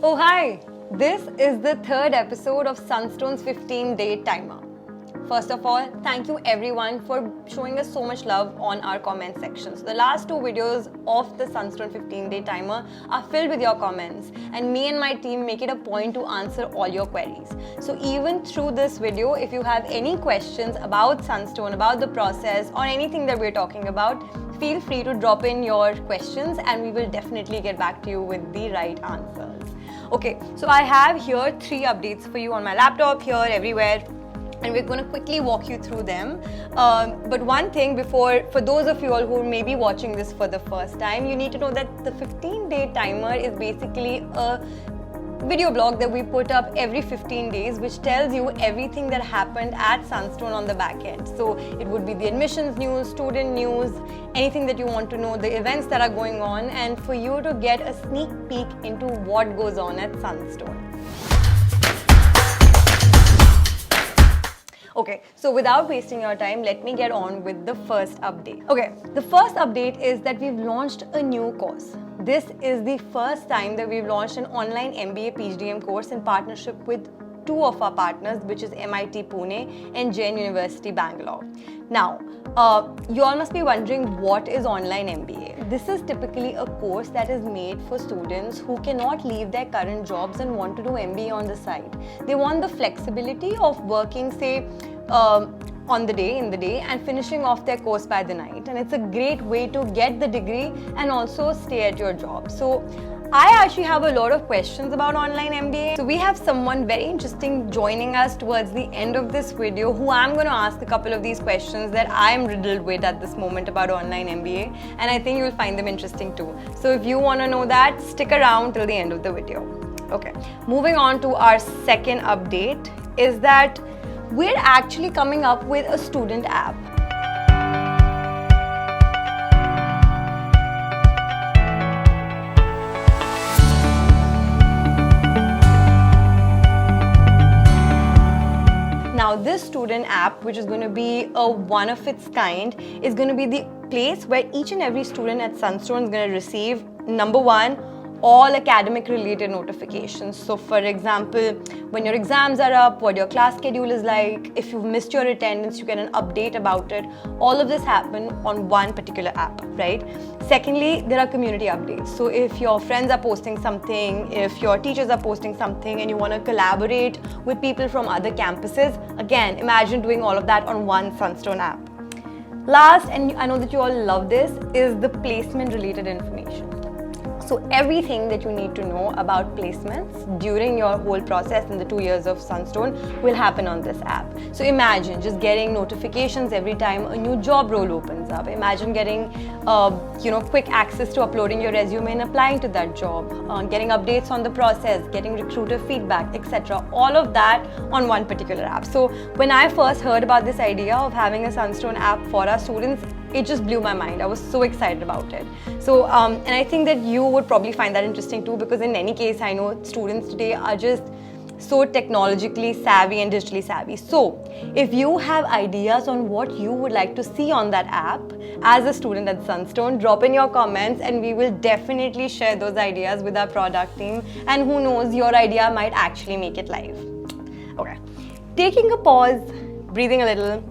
Oh hi! This is the third episode of Sunstone's 15-day timer. First of all, thank you everyone for showing us so much love on our comment section. So the last two videos of the Sunstone 15-day timer are filled with your comments, and me and my team make it a point to answer all your queries. So even through this video, if you have any questions about Sunstone, about the process, or anything that we're talking about, feel free to drop in your questions and we will definitely get back to you with the right answers. Okay, so I have here 3 updates for you on my laptop, here, everywhere, and we're going to quickly walk you through them. But one thing for those of you all who may be watching this for the first time, you need to know that the 15-day timer is basically a video blog that we put up every 15 days, which tells you everything that happened at Sunstone on the back end. So it would be the admissions news, student news, anything that you want to know, the events that are going on, and for you to get a sneak peek into what goes on at Sunstone. Okay, so without wasting your time, let me get on with the first update. Okay, the first update is that we've launched a new course. This is the first time that we've launched an online MBA PGDM course in partnership with 2 of our partners, which is MIT Pune and Jain University Bangalore. Now, you all must be wondering, what is online MBA? This is typically a course that is made for students who cannot leave their current jobs and want to do MBA on the side. They want the flexibility of working, say, in the day and finishing off their course by the night, and it's a great way to get the degree and also stay at your job. So I actually have a lot of questions about online MBA. So we have someone very interesting joining us towards the end of this video, who I'm going to ask a couple of these questions that I'm riddled with at this moment about online MBA, and I think you'll find them interesting too. So if you want to know that, stick around till the end of the video. Okay, moving on to our second update is that we're actually coming up with a student app. Now, this student app, which is going to be a one of its kind, is going to be the place where each and every student at Sunstone is going to receive, number one, all academic related notifications. So for example, when your exams are up, what your class schedule is like, if you've missed your attendance, you get an update about it. All of this happen on one particular app, right? Secondly, there are community updates. So if your friends are posting something, if your teachers are posting something and you want to collaborate with people from other campuses, again, imagine doing all of that on one Sunstone app. Last, and I know that you all love this, is the placement related information. So everything that you need to know about placements during your whole process in the 2 years of Sunstone will happen on this app. So imagine just getting notifications every time a new job role opens up. Imagine getting quick access to uploading your resume and applying to that job, getting updates on the process, getting recruiter feedback, etc. All of that on one particular app. So when I first heard about this idea of having a Sunstone app for our students, it just blew my mind. I was so excited about it. So, and I think that you would probably find that interesting too, because in any case, I know students today are just so technologically savvy and digitally savvy. So, if you have ideas on what you would like to see on that app as a student at Sunstone, drop in your comments and we will definitely share those ideas with our product team. And who knows, your idea might actually make it live. Okay, taking a pause, breathing a little.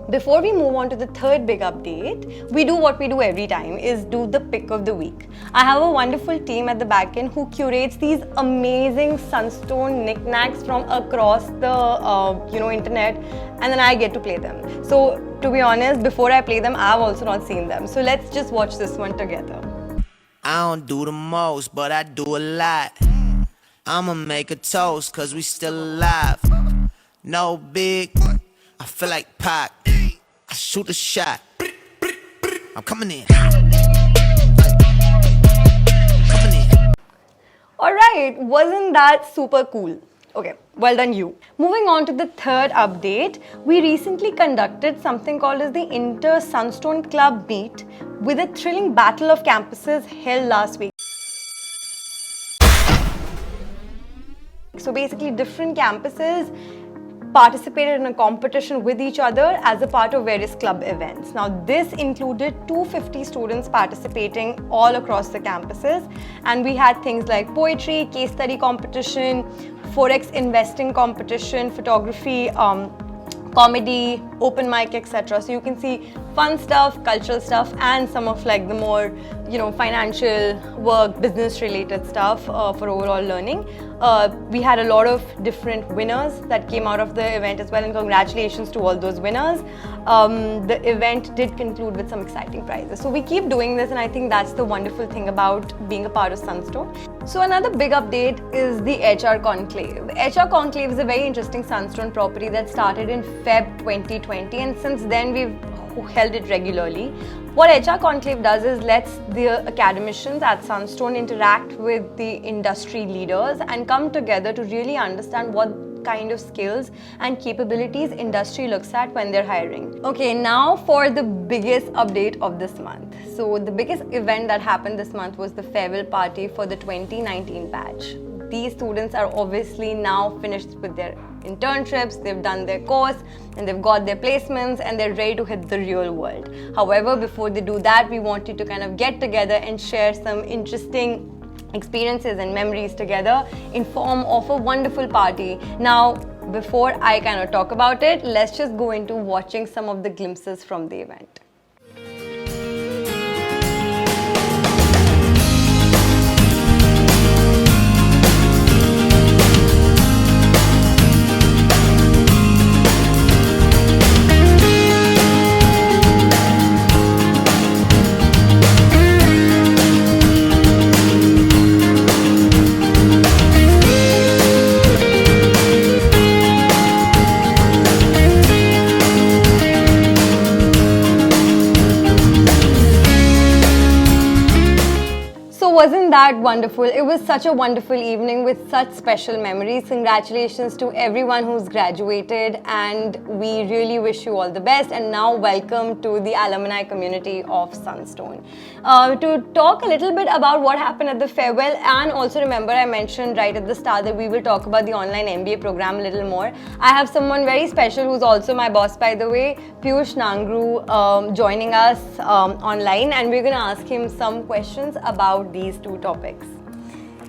Before we move on to the third big update, we do what we do every time, is do the pick of the week. I have a wonderful team at the back end who curates these amazing Sunstone knickknacks from across the internet, and then I get to play them. So to be honest, before I play them, I've also not seen them. So let's just watch this one together. I don't do the most, but I do a lot. I'ma make a toast, cause we still alive. No big, I feel like Pac. I shoot a shot. I'm coming in. Alright, wasn't that super cool? Okay, well done you. Moving on to the third update, we recently conducted something called as the Inter Sunstone Club Meet, with a thrilling battle of campuses held last week. So basically different campuses participated in a competition with each other as a part of various club events. Now, this included 250 students participating all across the campuses, and we had things like poetry, case study competition, forex investing competition, photography, comedy, open mic, etc. So you can see fun stuff, cultural stuff, and some of like the more, financial work, business related stuff for overall learning. We had a lot of different winners that came out of the event as well, and congratulations to all those winners. The event did conclude with some exciting prizes. So we keep doing this, and I think that's the wonderful thing about being a part of Sunstone. So another big update is the HR Conclave. HR Conclave is a very interesting Sunstone property that started in Feb 2020, and since then we've held it regularly. What HR Conclave does is lets the academicians at Sunstone interact with the industry leaders and come together to really understand what kind of skills and capabilities industry looks at when they're hiring. Okay, now for the biggest update of this month. So the biggest event that happened this month was the farewell party for the 2019 batch. These students are obviously now finished with their internships, they've done their course, and they've got their placements, and they're ready to hit the real world. However, before they do that, we wanted to kind of get together and share some interesting experiences and memories together in form of a wonderful party. Now, before I kind of talk about it, let's just go into watching some of the glimpses from the event. Wasn't that wonderful? It was such a wonderful evening with such special memories. Congratulations to everyone who's graduated, and we really wish you all the best. And now welcome to the alumni community of Sunstone. To talk a little bit about what happened at the farewell, and also remember I mentioned right at the start that we will talk about the online MBA program a little more. I have someone very special who's also my boss, by the way, Piyush Nangru, joining us online, and we're going to ask him some questions about these two topics.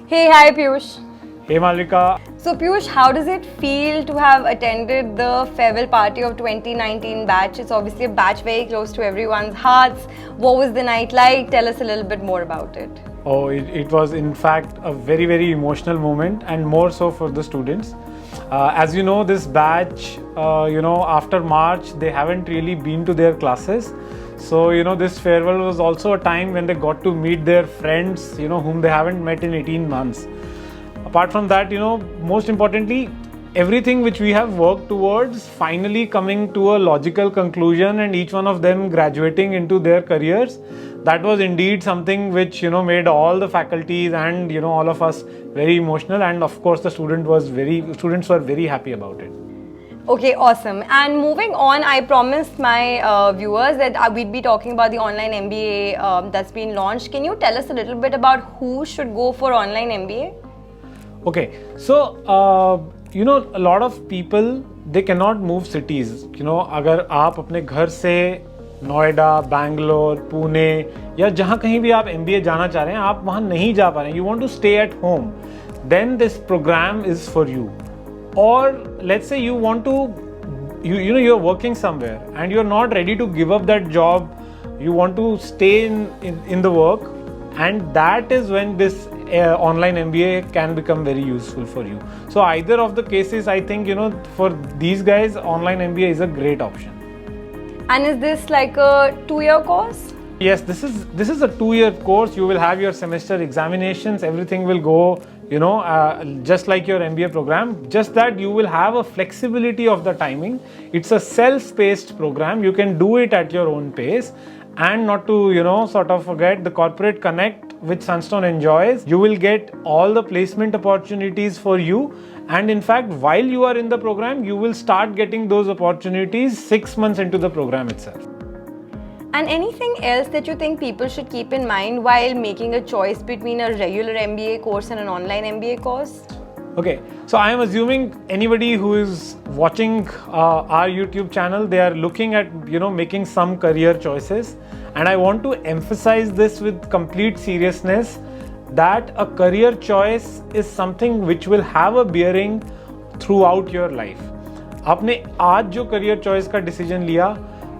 Hey, hi Piyush. Hey Malika. So Piyush, how does it feel to have attended the farewell party of 2019 batch? It's obviously a batch very close to everyone's hearts. What was the night like? Tell us a little bit more about it. Oh, it was in fact a very, very emotional moment, and more so for the students. As you know, this batch, after March, they haven't really been to their classes. So, this farewell was also a time when they got to meet their friends, whom they haven't met in 18 months. Apart from that, most importantly, everything which we have worked towards finally coming to a logical conclusion and each one of them graduating into their careers, that was indeed something which, made all the faculties and, all of us very emotional. And of course, the students were very happy about it. Okay, awesome. And moving on, I promised my viewers that we'd be talking about the online MBA that's been launched. Can you tell us a little bit about who should go for online MBA? Okay, so, a lot of people, they cannot move cities. अगर आप अपने घर से नोएडा, बैंगलोर, पुणे या जहाँ कहीं भी आप MBA जाना चाह रहे हैं, आप वहाँ नहीं जा पा रहे हैं, you want to stay at home, then this program is for you. Or let's say you want to, you're working somewhere and you're not ready to give up that job, you want to stay in the work, and that is when this online MBA can become very useful for you. So either of the cases, I think, for these guys, online MBA is a great option. And is this like a 2-year course? Yes, this is a 2-year course. You will have your semester examinations. Everything will go, just like your MBA program. Just that you will have a flexibility of the timing. It's a self-paced program. You can do it at your own pace. And not to, sort of forget the corporate connect which Sunstone enjoys. You will get all the placement opportunities for you. And in fact, while you are in the program, you will start getting those opportunities 6 months into the program itself. And anything else that you think people should keep in mind while making a choice between a regular MBA course and an online MBA course? Okay, so I am assuming anybody who is watching our YouTube channel, they are looking at, making some career choices. And I want to emphasize this with complete seriousness, that a career choice is something which will have a bearing throughout your life. आपने आज जो career choice का decision लिया,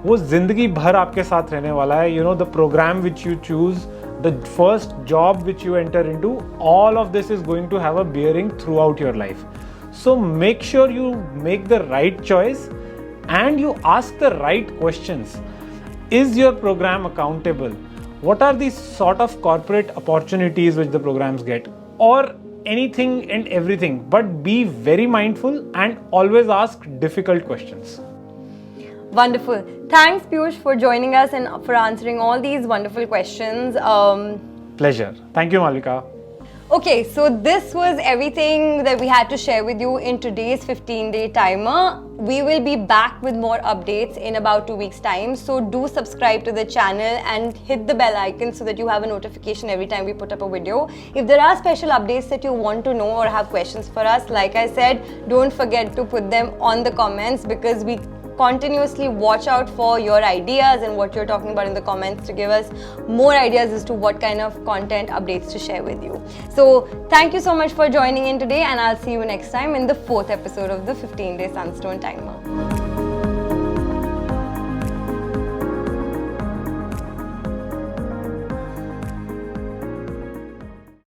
वो जिंदगी भर आपके साथ रहने वाला है. The program which you choose, the first job which you enter into, all of this is going to have a bearing throughout your life. So make sure you make the right choice and you ask the right questions. Is your program accountable? What are the sort of corporate opportunities which the programs get? Or anything and everything. But be very mindful and always ask difficult questions. Wonderful. Thanks, Piyush, for joining us and for answering all these wonderful questions. Pleasure. Thank you, Malika. Okay, so this was everything that we had to share with you in today's 15-day timer. We will be back with more updates in about 2 weeks' time. So do subscribe to the channel and hit the bell icon so that you have a notification every time we put up a video. If there are special updates that you want to know or have questions for us, like I said, don't forget to put them on the comments, because we continuously watch out for your ideas and what you're talking about in the comments to give us more ideas as to what kind of content updates to share with you. So thank you so much for joining in today, and I'll see you next time in the 4th episode of the 15-day Sunstone Timer.